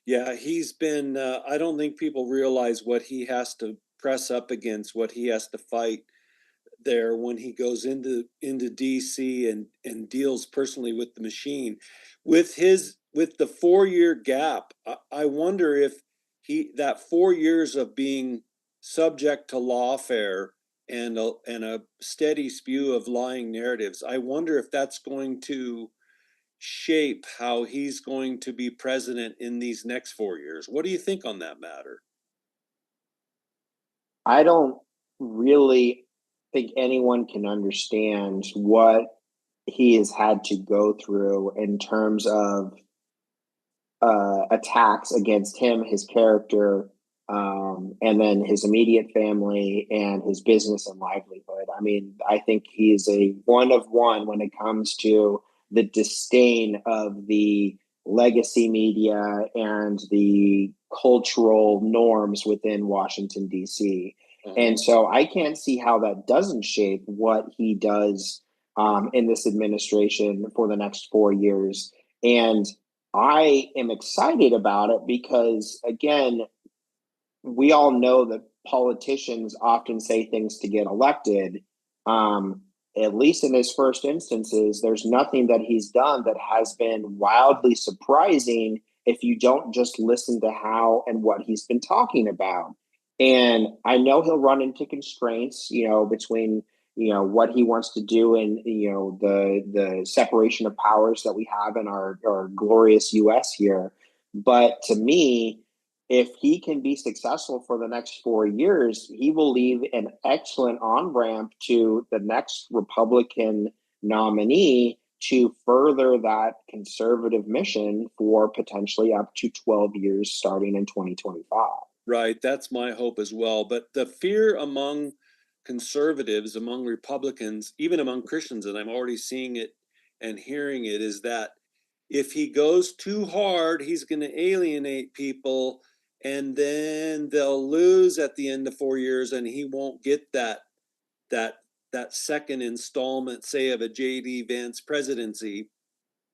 A: Yeah, he's been, I don't think people realize what he has to press up against, what he has to fight there when he goes into DC and deals personally with the machine. With the 4-year gap, I wonder if that 4 years of being subject to lawfare and a steady spew of lying narratives, I wonder if that's going to shape how he's going to be president in these next 4 years. What do you think on that matter?
B: I don't really think anyone can understand what he has had to go through in terms of attacks against him, his character, and then his immediate family and his business and livelihood. I mean, I think he is a one of one when it comes to the disdain of the legacy media and the cultural norms within Washington, D.C. And so I can't see how that doesn't shape what he does in this administration for the next 4 years. And I am excited about it because, again, we all know that politicians often say things to get elected. At least in his first instances, there's nothing that he's done that has been wildly surprising if you don't just listen to how and what he's been talking about. And I know he'll run into constraints, between what he wants to do and the separation of powers that we have in our glorious US here. But to me, if he can be successful for the next 4 years, he will leave an excellent on-ramp to the next Republican nominee to further that conservative mission for potentially up to 12 years starting in 2025.
A: Right, that's my hope as well. But the fear among conservatives, among Republicans, even among Christians, and I'm already seeing it and hearing it, is that if he goes too hard, he's going to alienate people, and then they'll lose at the end of 4 years, and he won't get that that second installment, say, of a J.D. Vance presidency.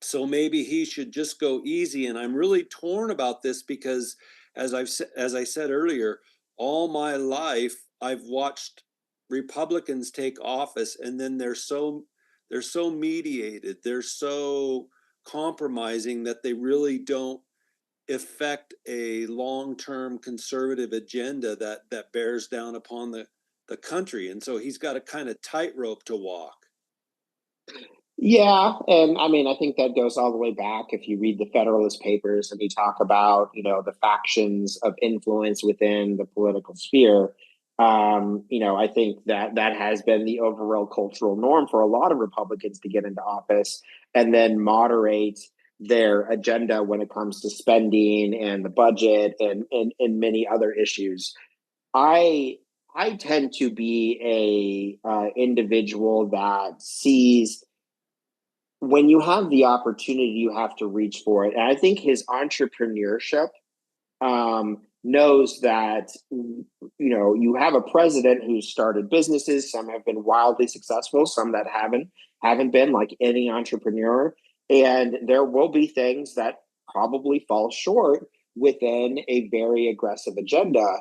A: So maybe he should just go easy. And I'm really torn about this because, as I said earlier, all my life I've watched Republicans take office, and then they're so mediated, they're so compromising that they really don't affect a long-term conservative agenda that bears down upon the country. And so he's got a kind of tightrope to walk.
B: Yeah, and I mean, I think that goes all the way back. If you read the Federalist Papers and we talk about, the factions of influence within the political sphere, I think that has been the overall cultural norm for a lot of Republicans to get into office and then moderate their agenda when it comes to spending and the budget and many other issues. I I tend to be a individual that sees when you have the opportunity, you have to reach for it. And I think his entrepreneurship knows that you have a president who's started businesses. Some have been wildly successful, some that haven't been, like any entrepreneur. And there will be things that probably fall short within a very aggressive agenda.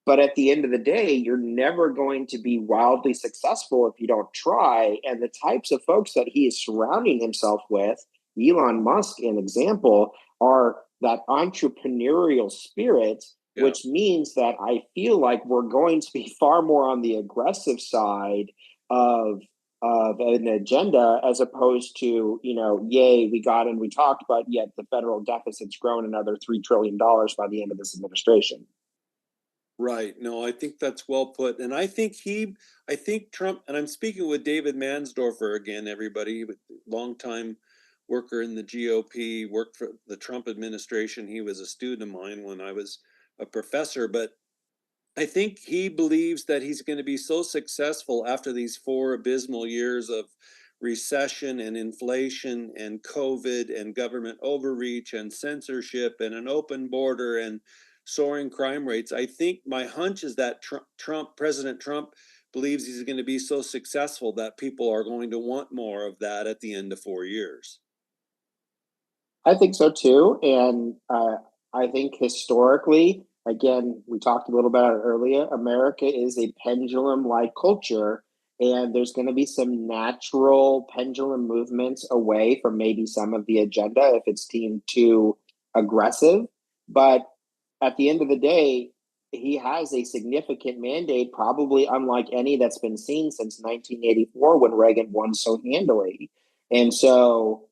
B: But at the end of the day, you're never going to be wildly successful if you don't try. And the types of folks that he is surrounding himself with, Elon Musk, an example, are that entrepreneurial spirit, which means that I feel like we're going to be far more on the aggressive side of an agenda as opposed to, yay, we got and we talked, but yet the federal deficit's grown another $3 trillion by the end of this administration.
A: Right. No, I think that's well put. And I think Trump, and I'm speaking with David Mansdoerfer again, everybody, longtime worker in the GOP, worked for the Trump administration. He was a student of mine when I was a professor, but I think he believes that he's going to be so successful after these 4 abysmal years of recession and inflation and COVID and government overreach and censorship and an open border and soaring crime rates. I think my hunch is that President Trump believes he's going to be so successful that people are going to want more of that at the end of 4 years.
B: I think so too. And I think historically, again, we talked a little about it earlier, America is a pendulum-like culture, and there's going to be some natural pendulum movements away from maybe some of the agenda if it's deemed too aggressive. But at the end of the day, he has a significant mandate, probably unlike any that's been seen since 1984 when Reagan won so handily. And so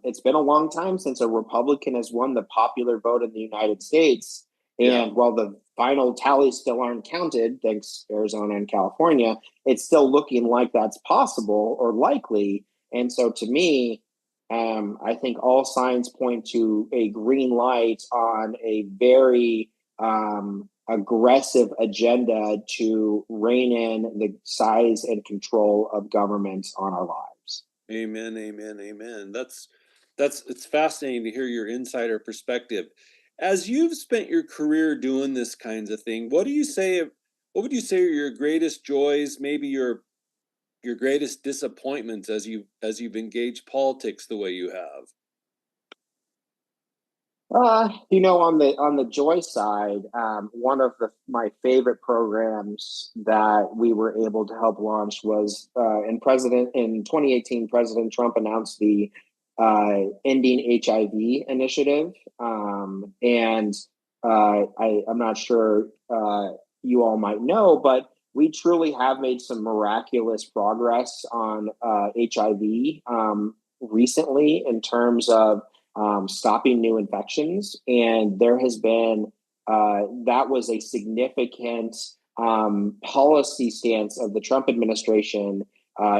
B: it's been a long time since a Republican has won the popular vote in the United States. And while the final tallies still aren't counted, thanks Arizona and California, it's still looking like that's possible or likely. And so to me, I think all signs point to a green light on a very aggressive agenda to rein in the size and control of government on our lives.
A: Amen, amen, amen. It's fascinating to hear your insider perspective. As you've spent your career doing this kinds of thing, what would you say are your greatest joys, maybe your greatest disappointments as you've engaged politics the way you have?
B: On the joy side, one of my favorite programs that we were able to help launch was in 2018, President Trump announced the Ending HIV initiative, and I'm not sure you all might know, but we truly have made some miraculous progress on HIV recently in terms of stopping new infections. And there has been, that was a significant policy stance of the Trump administration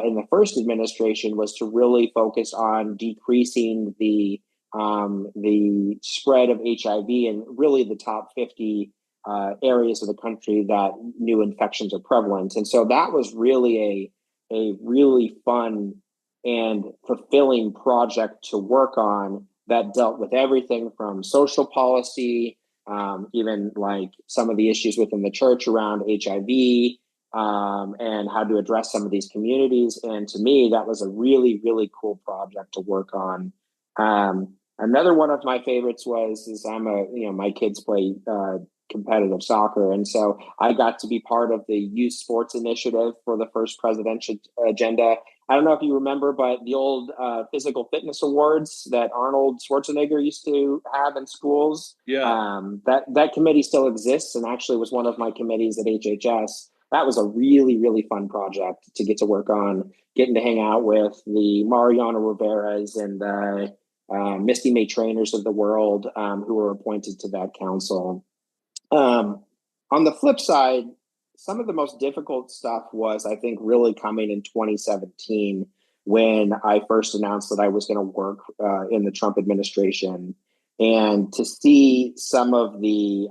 B: in the first administration, was to really focus on decreasing the spread of HIV in really the top 50 areas of the country that new infections are prevalent. And so that was really a really fun and fulfilling project to work on that dealt with everything from social policy, even like some of the issues within the church around HIV, and how to address some of these communities. And to me, that was a really, really cool project to work on. Another one of my favorites is my kids play competitive soccer. And so I got to be part of the youth sports initiative for the first presidential agenda. I don't know if you remember, but the old physical fitness awards that Arnold Schwarzenegger used to have in schools, that committee still exists and actually was one of my committees at HHS. That was a really, really fun project to get to work on, getting to hang out with the Mariano Rivera's and the Misty May trainers of the world who were appointed to that council. On the flip side, some of the most difficult stuff was, I think, really coming in 2017 when I first announced that I was going to work in the Trump administration, and to see some of the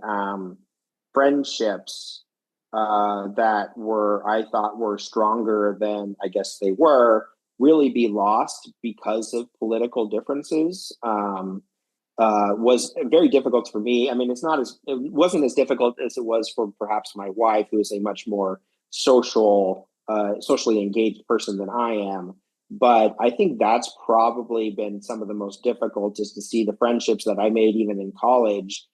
B: friendships that I thought were stronger than I guess they were, really be lost because of political differences. Was very difficult for me. I mean, it wasn't as difficult as it was for perhaps my wife, who is a much more socially engaged person than I am. But I think that's probably been some of the most difficult, is to see the friendships that I made even in college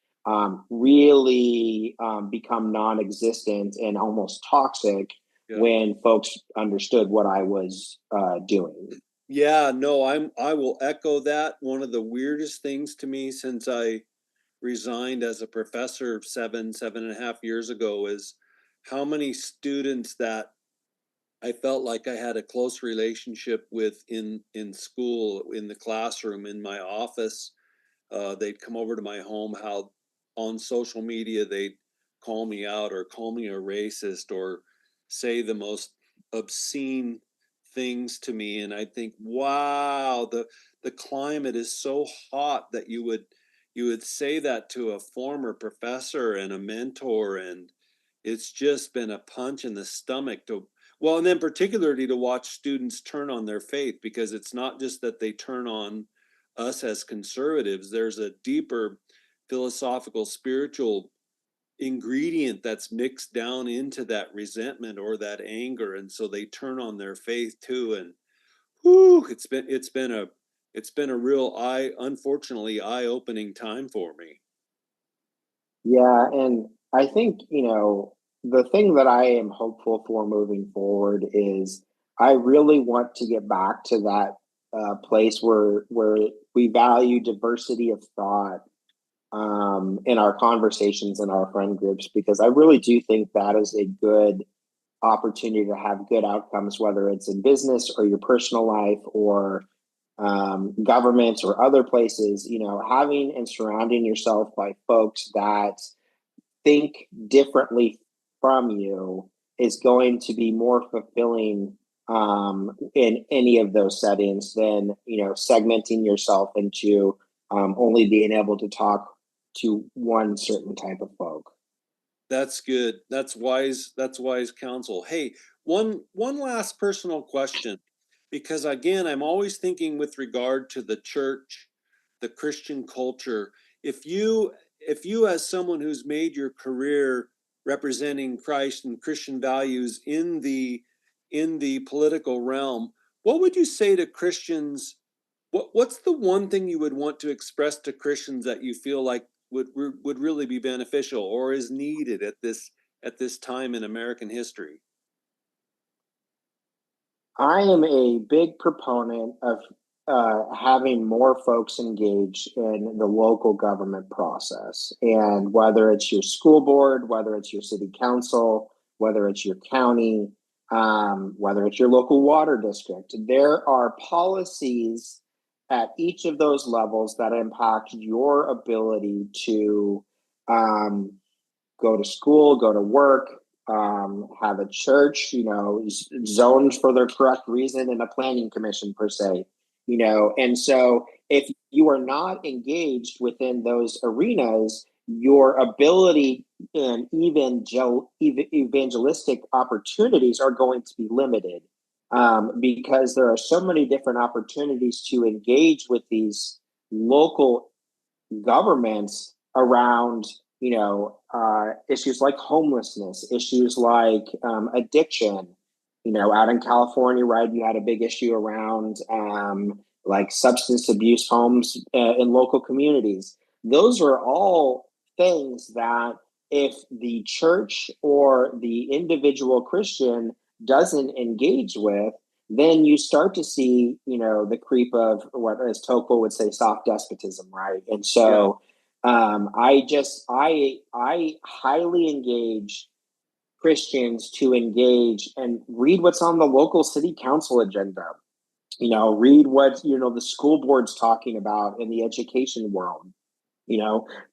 B: really become non-existent and almost toxic when folks understood what I was doing.
A: Yeah, no, I will echo that. One of the weirdest things to me since I resigned as a professor 7.5 years ago is how many students that I felt like I had a close relationship with in school, in the classroom, in my office. They'd come over to my home, how on social media they'd call me out or call me a racist or say the most obscene things to me. And I think, wow, the climate is so hot that you would say that to a former professor and a mentor, and it's just been a punch in the stomach and then particularly to watch students turn on their faith, because it's not just that they turn on us as conservatives. There's a deeper philosophical, spiritual ingredient that's mixed down into that resentment or that anger, and so they turn on their faith too. And it's been a real unfortunately eye-opening time for me.
B: Yeah, and I think, the thing that I am hopeful for moving forward is I really want to get back to that place where we value diversity of thought in our conversations in our friend groups, because I really do think that is a good opportunity to have good outcomes, whether it's in business or your personal life or governments or other places. Having and surrounding yourself by folks that think differently from you is going to be more fulfilling in any of those settings than segmenting yourself into only being able to talk to one certain type of folk.
A: That's good. That's wise. That's wise counsel. Hey, one last personal question, because again, I'm always thinking with regard to the church, the Christian culture. If you as someone who's made your career representing Christ and Christian values in the political realm, what would you say to Christians? What's the one thing you would want to express to Christians that you feel like would really be beneficial or is needed at this time in American history?
B: I am a big proponent of having more folks engage in the local government process. And whether it's your school board, whether it's your city council, whether it's your county, whether it's your local water district, there are policies at each of those levels that impact your ability to go to school, go to work, have a church, zoned for the correct reason, and a planning commission per se, And so if you are not engaged within those arenas, your ability and evangelistic opportunities are going to be limited, because there are so many different opportunities to engage with these local governments around issues like homelessness, issues like addiction. Out in California, right, you had a big issue around like substance abuse homes in local communities. Those are all things that if the church or the individual Christian doesn't engage with, then you start to see, the creep of what, as Tocqueville would say, soft despotism, right? And so I highly engage Christians to engage and read what's on the local city council agenda. Read what the school board's talking about in the education world.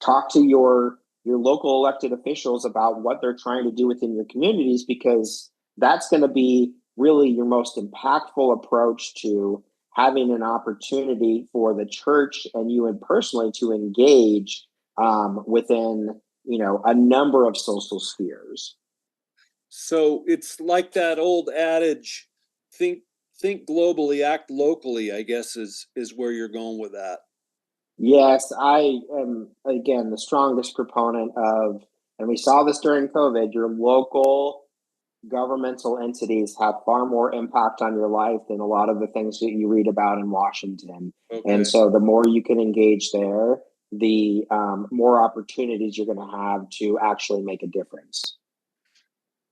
B: Talk to your local elected officials about what they're trying to do within your communities, because that's going to be really your most impactful approach to having an opportunity for the church and you and personally to engage within a number of social spheres.
A: So it's like that old adage, think globally, act locally, I guess is where you're going with that.
B: Yes, I am, again, the strongest proponent of, and we saw this during COVID, your local governmental entities have far more impact on your life than a lot of the things that you read about in Washington.
A: Okay.
B: And so the more you can engage there, the more opportunities you're going to have to actually make a difference.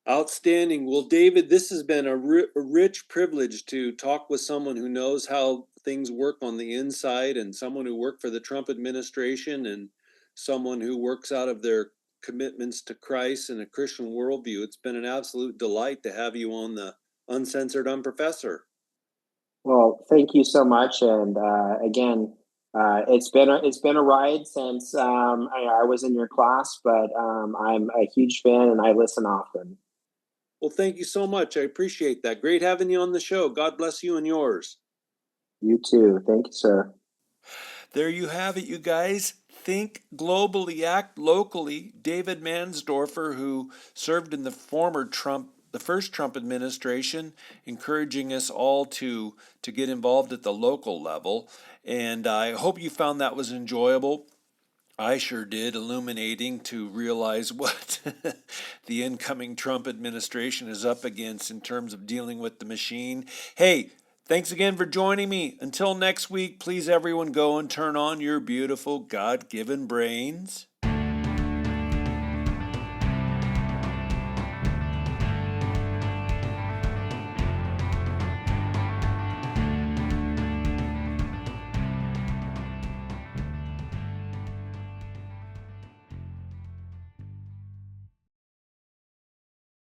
A: Outstanding. Well, David, this has been a rich privilege to talk with someone who knows how things work on the inside, and someone who worked for the Trump administration, and someone who works out of their commitments to Christ and a Christian worldview. It's been an absolute delight to have you on the Uncensored Unprofessor.
B: Well, thank you so much. And again, it's been a ride since I was in your class, but I'm a huge fan and I listen often.
A: Well, thank you so much. I appreciate that. Great having you on the show. God bless you and yours.
B: You too. Thank you, sir.
A: There you have it, you guys. Think globally, act locally. David Mansdoerfer, who served in the first Trump administration, encouraging us all to get involved at the local level. And I hope you found that was enjoyable. I sure did, illuminating to realize what the incoming Trump administration is up against in terms of dealing with the machine. Hey, thanks again for joining me. Until next week, please everyone go and turn on your beautiful God-given brains.